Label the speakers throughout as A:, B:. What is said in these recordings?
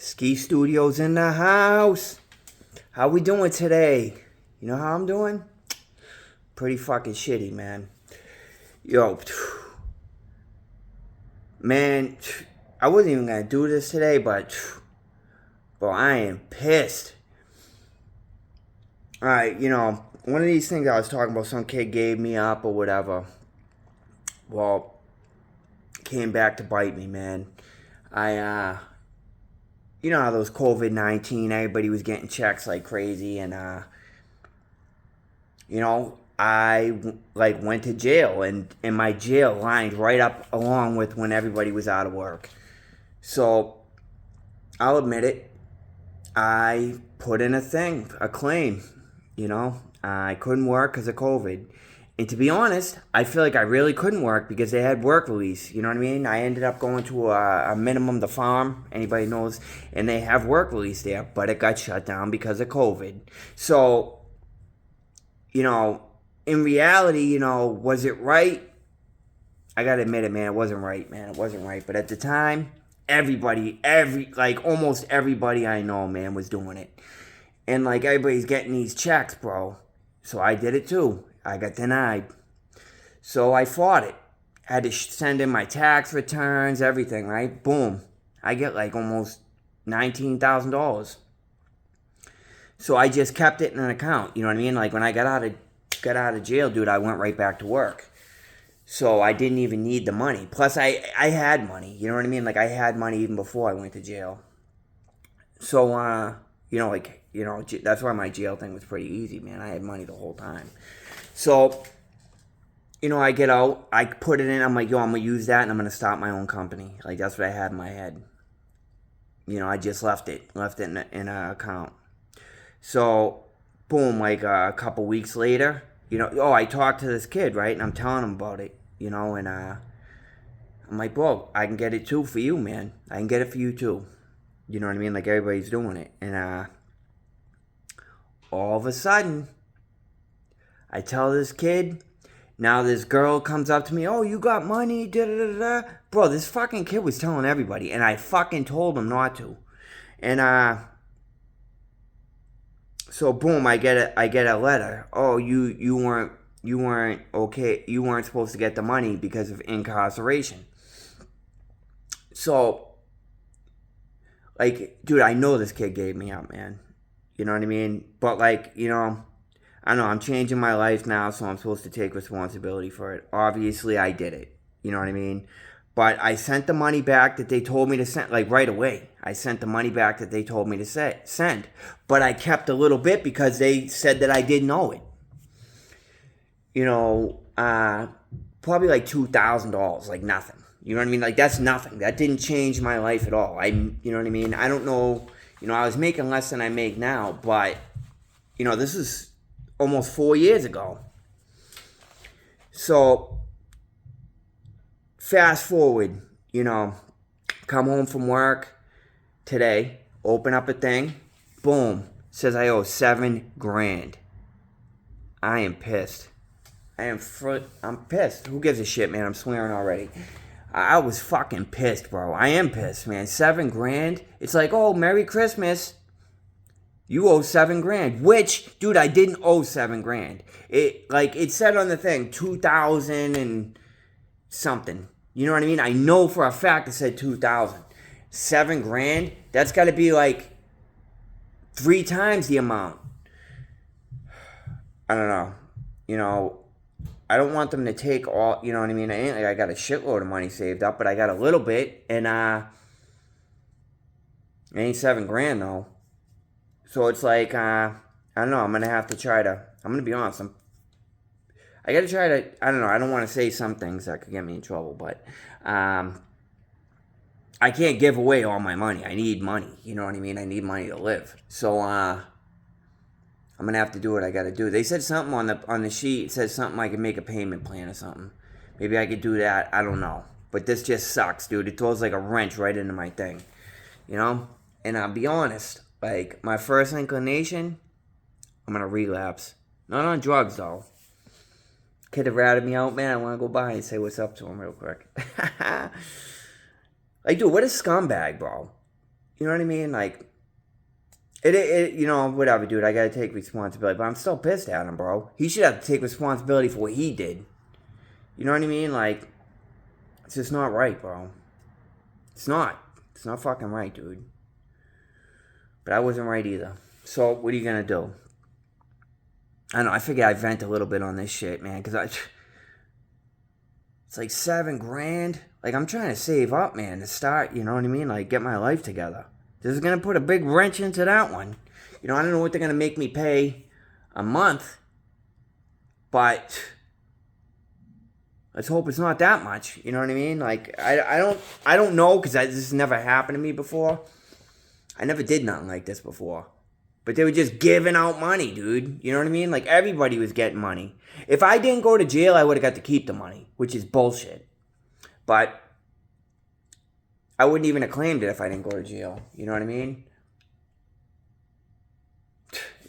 A: Ski Studios in the house. How we doing today? You know how I'm doing? Pretty fucking shitty, man. Yo, man, I wasn't even gonna do this today, but bro, I am pissed. Alright, one of these things I was talking about, some kid gave me up or whatever. Well, came back to bite me, man. You know how those COVID-19, everybody was getting checks like crazy, and I went to jail, and my jail lined right up along with when everybody was out of work. So I'll admit it, I put in a claim. I couldn't work because of COVID. And to be honest, I feel like I really couldn't work because they had work release. You know what I mean? I ended up going to a minimum, the farm, anybody knows, and they have work release there, but it got shut down because of COVID. So, in reality, was it right? I gotta admit it, man, it wasn't right, man. It wasn't right. But at the time, almost everybody I know, man, was doing it. And everybody's getting these checks, bro. So I did it too. I got denied. So I fought it. Had to send in my tax returns, everything, right? Boom. I get almost $19,000. So I just kept it in an account. You know what I mean? When I got out of jail, dude, I went right back to work. So I didn't even need the money. Plus, I had money. You know what I mean? I had money even before I went to jail. So, that's why my jail thing was pretty easy, man. I had money the whole time. So, I get out, I put it in, I'm like, I'm going to use that and I'm going to start my own company. That's what I had in my head. I just left it in an account. So, boom, a couple weeks later, I talked to this kid, right? And I'm telling him about it, and I'm like, bro, I can get it too for you, man. I can get it for you too. You know what I mean? Everybody's doing it. And all of a sudden, I tell this kid, now this girl comes up to me, oh, you got money, da-da-da-da. Bro, this fucking kid was telling everybody, and I fucking told him not to. And, so boom, I get a letter. Oh, you weren't okay, you weren't supposed to get the money because of incarceration. So, dude, I know this kid gave me up, man. You know what I mean? But I know I'm changing my life now, so I'm supposed to take responsibility for it. Obviously, I did it. You know what I mean? But I sent the money back that they told me to send, right away. I sent the money back that they told me to send. But I kept a little bit because they said that I didn't owe it. Probably $2,000, nothing. You know what I mean? That's nothing. That didn't change my life at all. You know what I mean? I don't know. I was making less than I make now, but, this is almost 4 years ago. So, fast forward, come home from work today, open up a thing, boom, says I owe $7,000. I am pissed. I'm pissed. Who gives a shit, man? I'm swearing already. I was fucking pissed, bro. I am pissed, man. $7,000. It's oh, Merry Christmas. You owe $7,000. Which, dude, I didn't owe $7,000. It said on the thing, 2,000 and something. You know what I mean? I know for a fact it said 2,000. $7,000. That's got to be 3 times the amount. I don't know. I don't want them to take all, you know what I mean? I ain't I got a shitload of money saved up, but I got a little bit, and it ain't $7,000 though. So it's I don't know, I'm gonna have to try to, I'm gonna be honest, I gotta try to, I don't know, I don't want to say some things that could get me in trouble, but I can't give away all my money. I need money, you know what I mean? I need money to live. So I'm gonna have to do what I gotta do. They said something on the sheet. It says something I can make a payment plan or something. Maybe I could do that. I don't know. But this just sucks, dude. It throws a wrench right into my thing, And I'll be honest, my first inclination, I'm gonna relapse. Not on drugs though. Kid have ratted me out, man. I want to go by and say what's up to him real quick. Dude, what a scumbag, bro. You know what I mean? Like, you know, whatever, dude. I gotta take responsibility, but I'm still pissed at him, bro. He should have to take responsibility for what he did. You know what I mean? Like, it's just not right, bro. It's not. It's not fucking right, dude. But I wasn't right either. So, what are you gonna do? I don't know. I figure I vent a little bit on this shit, man, because it's like $7 grand. Like, I'm trying to save up, man, to start, you know what I mean? Like, get my life together. This is going to put a big wrench into that one. You know, I don't know what they're going to make me pay a month, but let's hope it's not that much. You know what I mean? Like, I don't know, because this has never happened to me before. I never did nothing like this before. But they were just giving out money, dude. You know what I mean? Like, everybody was getting money. If I didn't go to jail, I would have got to keep the money, which is bullshit. But I wouldn't even have claimed it if I didn't go to jail. You know what I mean?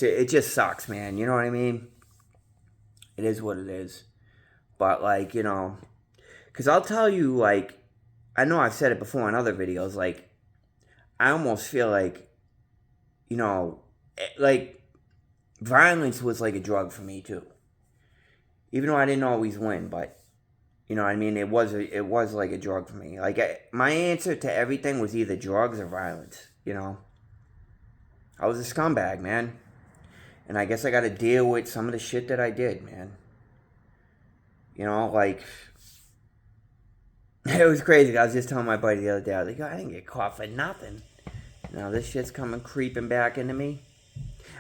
A: It just sucks, man. You know what I mean? It is what it is. But, like, you know, because I'll tell you, like, I know I've said it before in other videos, like, I almost feel like, you know, like, violence was like a drug for me, too. Even though I didn't always win, but, you know what I mean? It was like a drug for me. Like, my answer to everything was either drugs or violence, you know? I was a scumbag, man. And I guess I got to deal with some of the shit that I did, man. You know, like, it was crazy. I was just telling my buddy the other day, I was like, I didn't get caught for nothing. Now this shit's coming creeping back into me.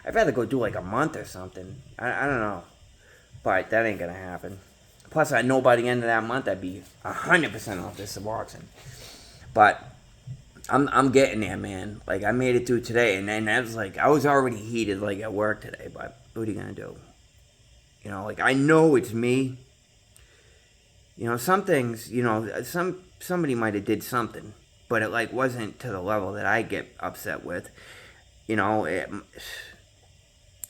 A: I'd rather go do like a month or something. I don't know. But that ain't going to happen. Plus, I know by the end of that month, I'd be 100% off this Suboxone. But I'm getting there, man. Like, I made it through today, and then I was like, I was already heated, like, at work today, but what are you going to do? You know, like, I know it's me. You know, some things, you know, somebody might have did something, but it, like, wasn't to the level that I get upset with. You know,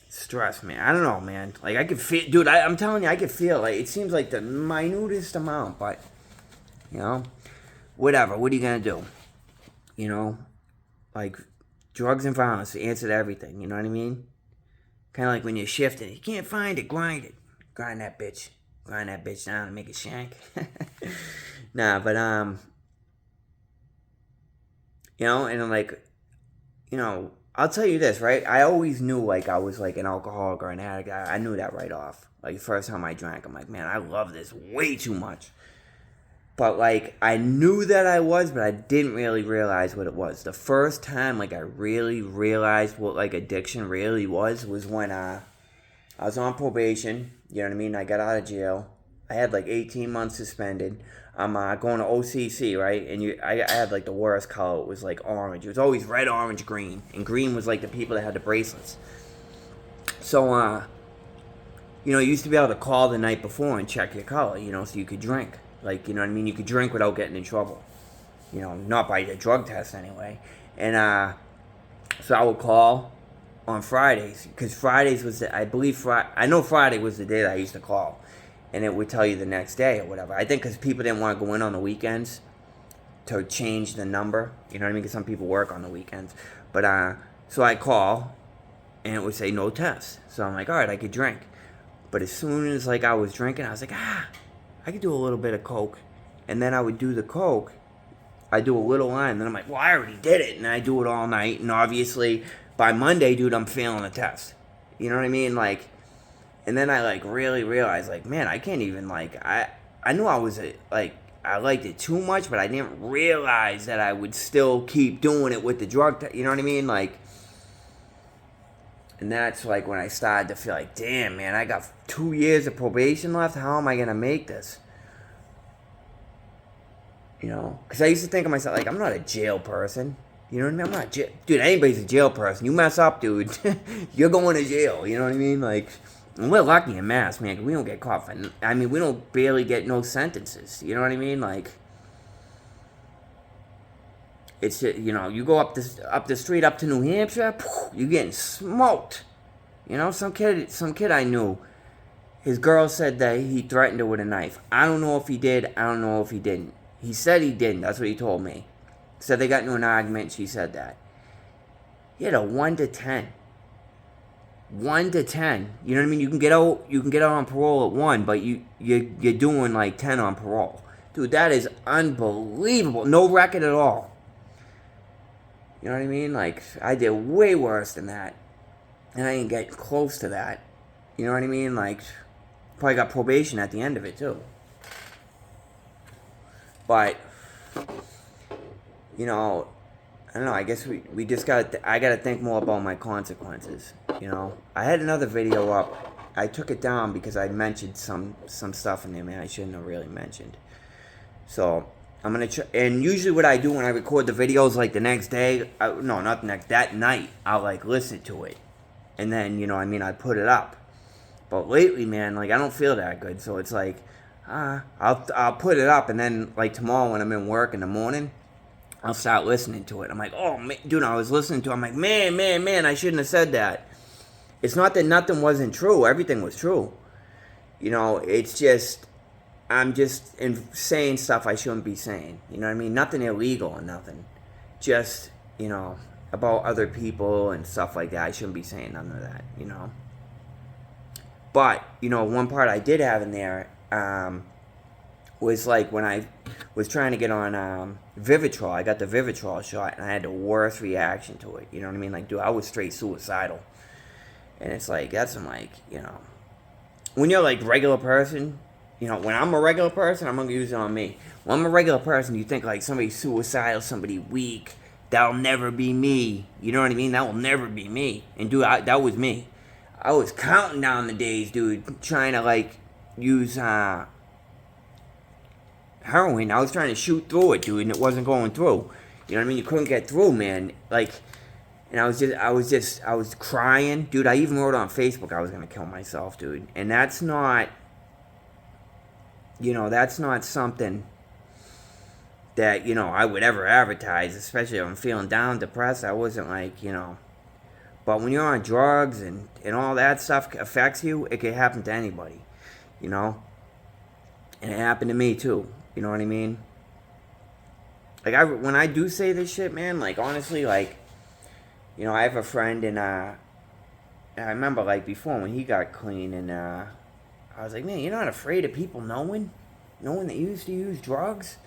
A: stress, man. I don't know, man. Like, I could feel, dude, I'm telling you, I could feel, like, it seems like the minutest amount, but, you know, whatever. What are you going to do? You know, like, drugs and violence answer to everything, you know what I mean? Kind of like when you're shifting, you can't find it, grind it. Grind that bitch. Grind that bitch down and make it shank. Nah, but, you know, and I'm like, you know, I'll tell you this, right? I always knew, like, I was, like, an alcoholic or an addict. I knew that right off. Like, the first time I drank, I'm like, man, I love this way too much. But, like, I knew that I was, but I didn't really realize what it was. The first time, like, I really realized what, like, addiction really was when I was on probation. You know what I mean? I got out of jail. I had, like, 18 months suspended. I'm going to OCC, right? And I had, like, the worst color. It was, like, orange. It was always red, orange, green. And green was, like, the people that had the bracelets. So, you know, you used to be able to call the night before and check your color, you know, so you could drink. Like, you know what I mean? You could drink without getting in trouble. You know, not by a drug test anyway. And, so I would call on Fridays. Because Fridays was, I know Friday was the day that I used to call. And it would tell you the next day or whatever. I think because people didn't want to go in on the weekends to change the number. You know what I mean? Because some people work on the weekends. But, so I call, and it would say no test. So I'm like, all right, I could drink. But as soon as, like, I was drinking, I was like, I could do a little bit of coke. And then I would do the coke. I do a little line. And then I'm like, well, I already did it. And I do it all night. And obviously, by Monday, dude, I'm failing the test. You know what I mean? Like, and then I, like, really realized, like, man, I can't even, like, I knew I was, like, I liked it too much. But I didn't realize that I would still keep doing it with the drug test. You know what I mean? Like, and that's, like, when I started to feel like, damn, man, I got 2 years of probation left. How am I going to make this? You know? Because I used to think of myself, like, I'm not a jail person. You know what I mean? I'm not a jail... Dude, anybody's a jail person. You mess up, dude. You're going to jail. You know what I mean? Like, and we're lucky in Mass, man. 'Cause we don't get caught for... I mean, we don't barely get no sentences. You know what I mean? Like... It's, you know, you go up the street up to New Hampshire, you're getting smoked. You know, some kid I knew, his girl said that he threatened her with a knife. I don't know if he did. I don't know if he didn't. He said he didn't. That's what he told me. Said they got into an argument. She said that. He had a 1 to 10. 1 to 10. You know what I mean? You can get out. You can get out on parole at 1, but you're doing like 10 on parole, dude. That is unbelievable. No record at all. You know what I mean? Like, I did way worse than that, and I didn't get close to that. You know what I mean? Like, probably got probation at the end of it too. But, you know, I don't know. I guess we just I got to think more about my consequences. You know, I had another video up. I took it down because I mentioned some stuff in there, man, I shouldn't have really mentioned. So I'm gonna and usually what I do when I record the videos, like the next day, no, not the next, that night, I'll like listen to it, and then, you know, I mean, I put it up. But lately, man, like, I don't feel that good, so it's like, I'll put it up, and then like tomorrow when I'm in work in the morning, I'll start listening to it. I'm like, oh man, dude, I was listening to it. I'm like, man, I shouldn't have said that. It's not that nothing wasn't true. Everything was true. You know, it's just, I'm just saying stuff I shouldn't be saying. You know what I mean? Nothing illegal or nothing. Just, you know, about other people and stuff like that. I shouldn't be saying none of that, you know. But, you know, one part I did have in there was like when I was trying to get on Vivitrol. I got the Vivitrol shot, and I had the worst reaction to it. You know what I mean? Like, dude, I was straight suicidal. And it's like, that's some, like, you know, when you're like regular person, you know, when I'm a regular person, I'm going to use it on me. When I'm a regular person, you think like somebody suicidal, somebody weak, that'll never be me. You know what I mean? That will never be me. And dude, that was me. I was counting down the days, dude, trying to like use heroin. I was trying to shoot through it, dude, and it wasn't going through. You know what I mean? You couldn't get through, man. Like, and I was crying, dude. I even wrote on Facebook I was gonna kill myself, dude. And that's not, you know, that's not something that, you know, I would ever advertise, especially if I'm feeling down, depressed. I wasn't like, you know. But when you're on drugs and all that stuff affects you, it can happen to anybody, you know. And it happened to me too. You know what I mean? Like, when I do say this shit, man, like, honestly, like, you know, I have a friend, and I remember, like, before when he got clean, and I was like, man, you're not afraid of people knowing that you used to use drugs?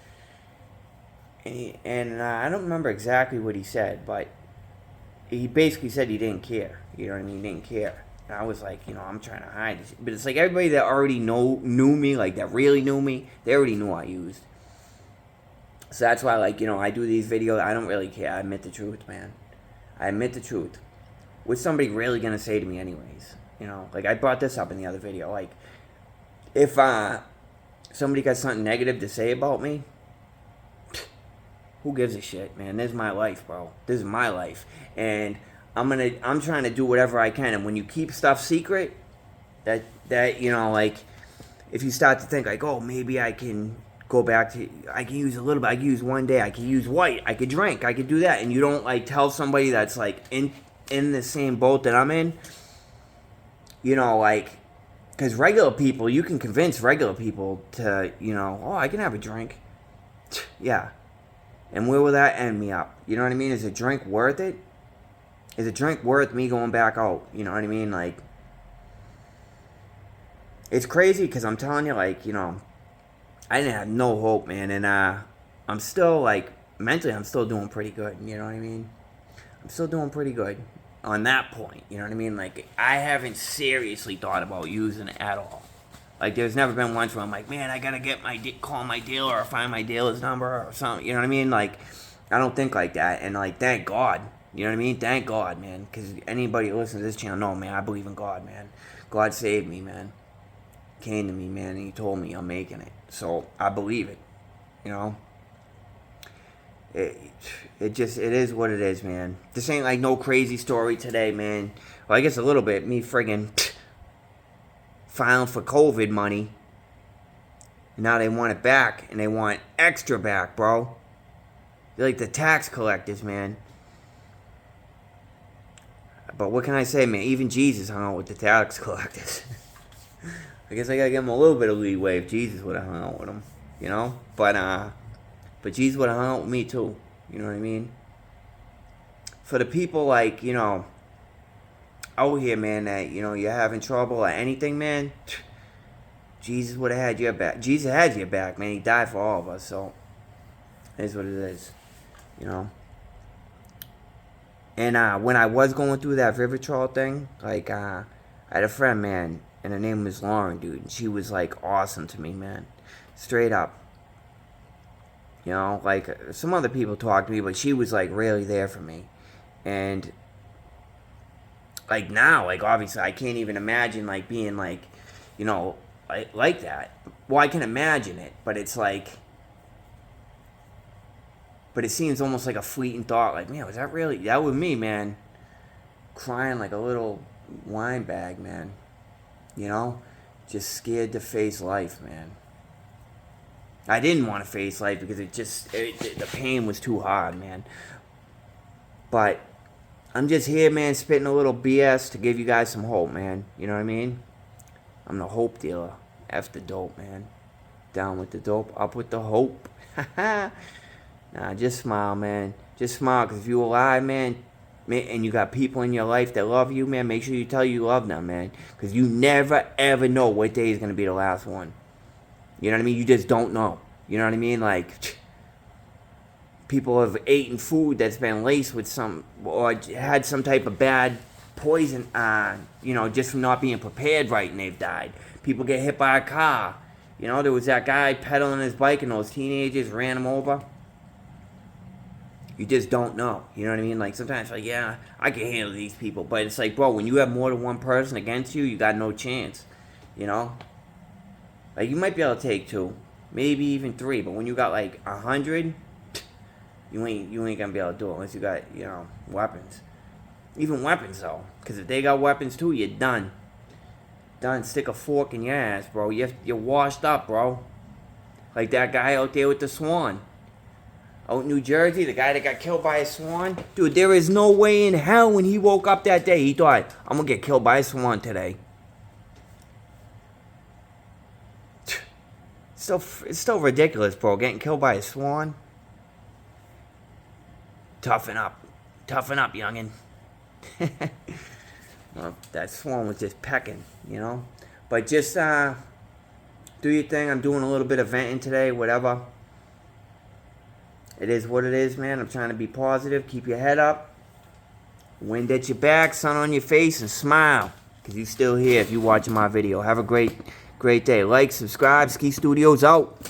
A: And I don't remember exactly what he said, but he basically said he didn't care. You know what I mean? He didn't care. And I was like, you know, I'm trying to hide this. But it's like everybody that already knew me, like, that really knew me, they already knew I used. So that's why, like, you know, I do these videos. I don't really care. I admit the truth, man. I admit the truth. What's somebody really going to say to me anyways? You know, like, I brought this up in the other video. Like, if somebody got something negative to say about me, who gives a shit, man? This is my life, bro. This is my life. And I'm trying to do whatever I can. And when you keep stuff secret, that you know, like, if you start to think, like, oh, maybe I can go back to, I can use a little bit, I can use one day, I can use white, I could drink, I could do that, and you don't, like, tell somebody that's, like, in the same boat that I'm in, you know, like, because regular people, you can convince regular people to, you know, oh, I can have a drink. Yeah. And where will that end me up? You know what I mean? Is a drink worth it? Is a drink worth me going back out? You know what I mean? Like, it's crazy because I'm telling you, like, you know, I didn't have no hope, man. And I'm still, like, mentally, I'm still doing pretty good. You know what I mean? I'm still doing pretty good on that point. You know what I mean? Like, I haven't seriously thought about using it at all. Like, there's never been once where I'm like, man, I gotta get call my dealer or find my dealer's number or something. You know what I mean? Like, I don't think like that. And, like, thank God. You know what I mean? Thank God, man. Because anybody who listens to this channel, no, man, I believe in God, man. God saved me, man. Came to me, man, and he told me I'm making it. So I believe it. You know? It is what it is, man. This ain't like no crazy story today, man. Well, I guess a little bit. Me friggin' filing for COVID money. Now they want it back, and they want extra back, bro. They're like the tax collectors, man. But what can I say, man? Even Jesus hung out with the tax collectors. I guess I gotta give him a little bit of leeway if Jesus would have hung out with them, you know? But Jesus would have hung out with me too, You know what I mean? For the people like, out here, man, that, you're having trouble or anything, man, Jesus would have had your back. Jesus had your back, man. He died for all of us, so it is what it is, And when I was going through that Vivitrol thing, like, I had a friend, man, and her name was Lauren, dude. And she was, like, awesome to me, man. Straight up. Like, some other people talked to me, but she was, like, really there for me. And, like, now, like, obviously, I can't even imagine, like, being, like, like that. Well, I can imagine it, but it's, like... But it seems almost like a fleeting thought. Like, man, was that really... That was me, man. Crying like a little wine bag, man. Just scared to face life, man. I didn't want to face life because the pain was too hard, man. But I'm just here, man, spitting a little BS to give you guys some hope, man. You know what I mean? I'm the hope dealer. F the dope, man. Down with the dope, up with the hope. Nah, just smile, man. Just smile, because if you're alive, man, and you got people in your life that love you, man, make sure you tell you love them, man. Because you never, ever know what day is going to be the last one. You know what I mean? You just don't know. You know what I mean? Like, people have eaten food that's been laced with or had some type of bad poison, just from not being prepared right, and they've died. People get hit by a car. There was that guy pedaling his bike, and those teenagers ran him over. You just don't know. You know what I mean? Like, sometimes, like, yeah, I can handle these people. But it's like, bro, when you have more than one person against you, you got no chance. Like, you might be able to take 2. Maybe even 3. But when you got, like, 100, you ain't going to be able to do it unless you got, weapons. Even weapons, though. Because if they got weapons, too, you're done. Done. Stick a fork in your ass, bro. You're washed up, bro. Like that guy out there with the swan. Out in New Jersey, the guy that got killed by a swan. Dude, there is no way in hell when he woke up that day, he thought, I'm going to get killed by a swan today. It's still ridiculous, bro. Getting killed by a swan. Toughen up. Toughen up, youngin'. Well, that swan was just pecking, But just do your thing. I'm doing a little bit of venting today, whatever. It is what it is, man. I'm trying to be positive. Keep your head up. Wind at your back, sun on your face, and smile. Because you're still here if you're watching my video. Have a great day. Like, subscribe. Ski Studios out.